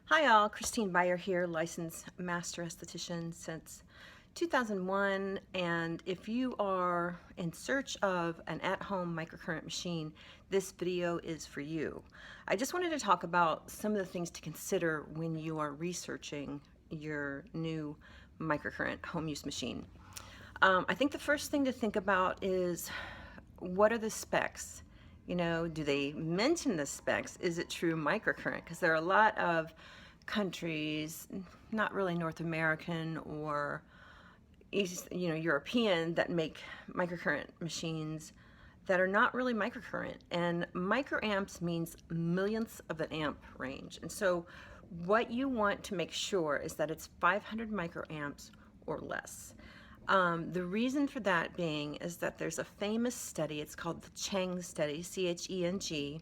Hi all, Christine Byer here, licensed master esthetician since 2001, and if you are in search of an at-home microcurrent machine, this video is for you. I just wanted to talk about some of the things to consider when you are researching your new microcurrent home use machine. I think the first thing to think about is, what are the specs? You know, do they mention the specs? Is it true microcurrent? Because there are a lot of countries, not really North American or European, that make microcurrent machines that are not really microcurrent. And microamps means millionths of an amp range. And so what you want to make sure is that it's 500 microamps or less. The reason for that being is that there's a famous study, it's called the Cheng study, C-H-E-N-G,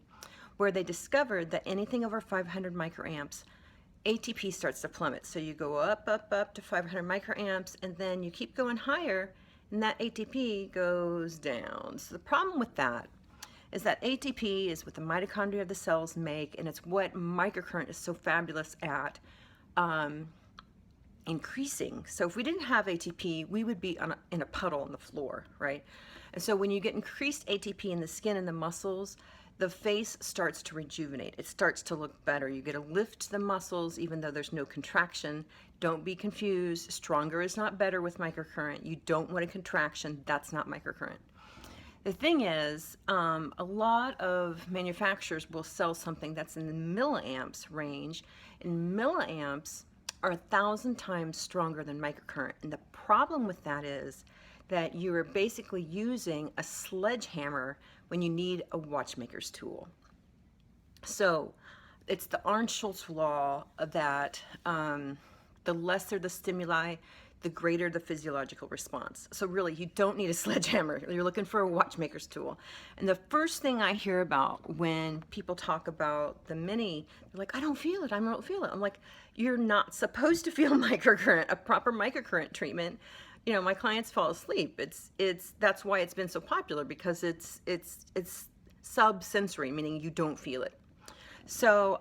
where they discovered that anything over 500 microamps, ATP starts to plummet. So you go up, up, up to 500 microamps, and then you keep going higher, and that ATP goes down. So the problem with that is that ATP is what the mitochondria of the cells make, and it's what microcurrent is so fabulous at increasing. So if we didn't have ATP, we would be in a puddle on the floor, right? And so when you get increased ATP in the skin and the muscles, the face starts to rejuvenate. It starts to look better. You get a lift to the muscles even though there's no contraction. Don't be confused. Stronger is not better with microcurrent. You don't want a contraction. That's not microcurrent. The thing is, a lot of manufacturers will sell something that's in the milliamps range, and milliamps are 1,000 times stronger than microcurrent. And the problem with that is that you are basically using a sledgehammer when you need a watchmaker's tool. So it's the Arndt-Schultz law that the lesser the stimuli, the greater the physiological response. So really, you don't need a sledgehammer. You're looking for a watchmaker's tool. And the first thing I hear about when people talk about the Mini, they're like, I don't feel it, I don't feel it. I'm like, you're not supposed to feel microcurrent. A proper microcurrent treatment, you know, my clients fall asleep. That's why it's been so popular, because it's sub-sensory, meaning you don't feel it. So,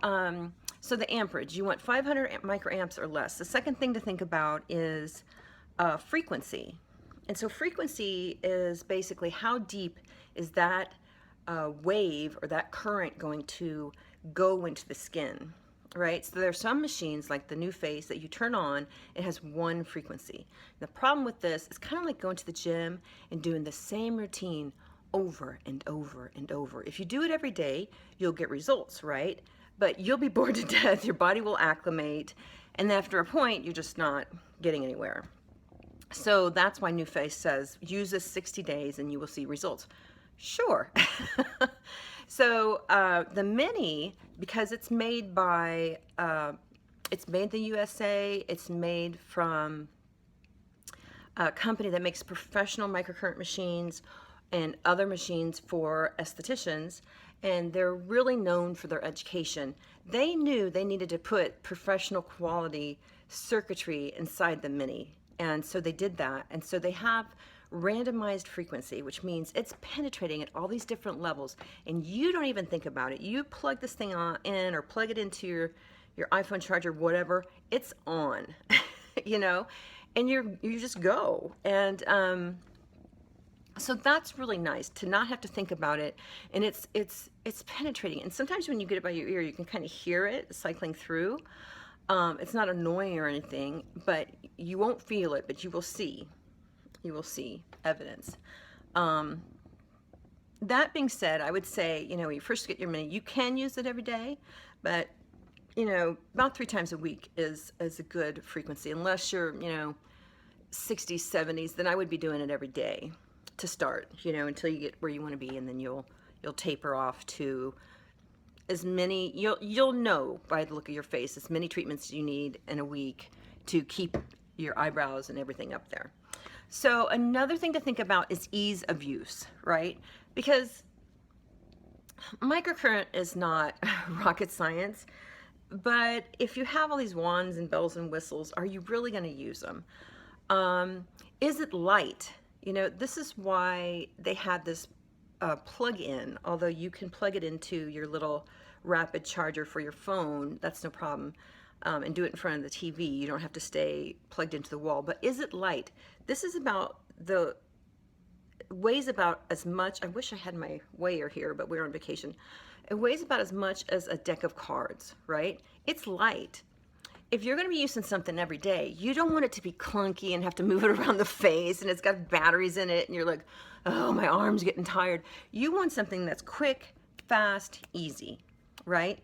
so the amperage, you want 500 microamps or less. The second thing to think about is frequency. And so frequency is basically how deep is that wave or that current going to go into the skin, right? So there are some machines like the new Face that you turn on, it has one frequency. The problem with this is kind of like going to the gym and doing the same routine over and over and over. If you do it every day, you'll get results, right? But you'll be bored to death, your body will acclimate, and after a point, you're just not getting anywhere. So that's why New Face says, use this 60 days and you will see results. Sure. So the Mini, because it's made by, it's made in the USA, it's made from a company that makes professional microcurrent machines and other machines for estheticians, and they're really known for their education. They knew they needed to put professional quality circuitry inside the Mini, and so they did that. And so they have randomized frequency, which means it's penetrating at all these different levels, and you don't even think about it. You plug this thing in or plug it into your iPhone charger, whatever, it's on, you know, and you just go. And so that's really nice to not have to think about it, and it's penetrating. And sometimes when you get it by your ear, you can kind of hear it cycling through. It's not annoying or anything, but you won't feel it, but you will see. You will see evidence. That being said, I would say, you know, when you first get your Mini, you can use it every day, but you know, about 3 times a week is a good frequency. Unless you're, you know, 60s, 70s, then I would be doing it every day to start, you know, until you get where you want to be, and then you'll taper off to as many, you'll know by the look of your face, as many treatments you need in a week to keep your eyebrows and everything up there. So another thing to think about is ease of use, right? Because microcurrent is not rocket science, but if you have all these wands and bells and whistles, are you really going to use them? Is it light? You know, this is why they had this plug-in, although you can plug it into your little rapid charger for your phone, that's no problem. and do it in front of the TV. You don't have to stay plugged into the wall. But is it light? This is weighs about as much, I wish I had my weigher here, but we're on vacation. It weighs about as much as a deck of cards, right? It's light. If you're going to be using something every day, you don't want it to be clunky and have to move it around the face and it's got batteries in it and you're like, oh, my arm's getting tired. You want something that's quick, fast, easy, right?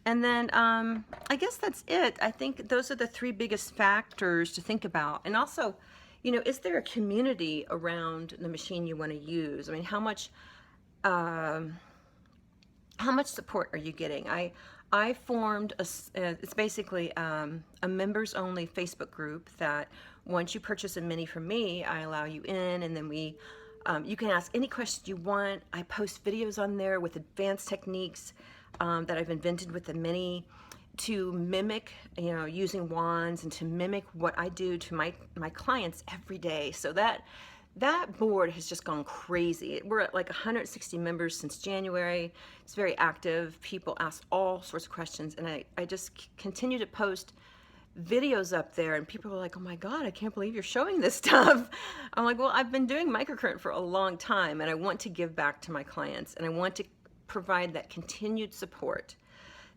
And then I guess that's it. I think those are the three biggest factors to think about. And also, you know, is there a community around the machine you want to use? I mean, how much support are you getting? I formed it's basically a members only Facebook group that once you purchase a mini from me, I allow you in, and then you can ask any questions you want. I post videos on there with advanced techniques that I've invented with the mini to mimic, you know, using wands and to mimic what I do to my clients every day. So that board has just gone crazy. We're at like 160 members since January. It's very active. People ask all sorts of questions, and I just continue to post videos up there, and people are like, oh my God, I can't believe you're showing this stuff. I'm like, well, I've been doing microcurrent for a long time, and I want to give back to my clients, and I want to provide that continued support.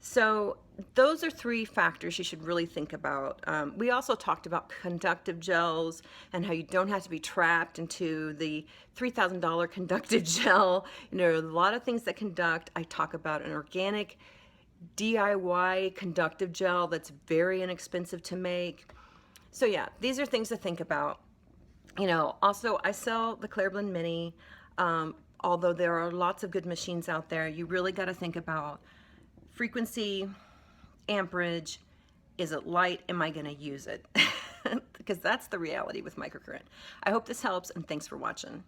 So those are three factors you should really think about. We also talked about conductive gels and how you don't have to be trapped into the $3,000 conductive gel. You know, a lot of things that conduct. I talk about an organic DIY conductive gel that's very inexpensive to make. So yeah, these are things to think about. You know, also I sell the Clairblend Mini. Although there are lots of good machines out there, you really got to think about frequency, amperage, is it light, am I going to use it? Because that's the reality with microcurrent. I hope this helps, and thanks for watching.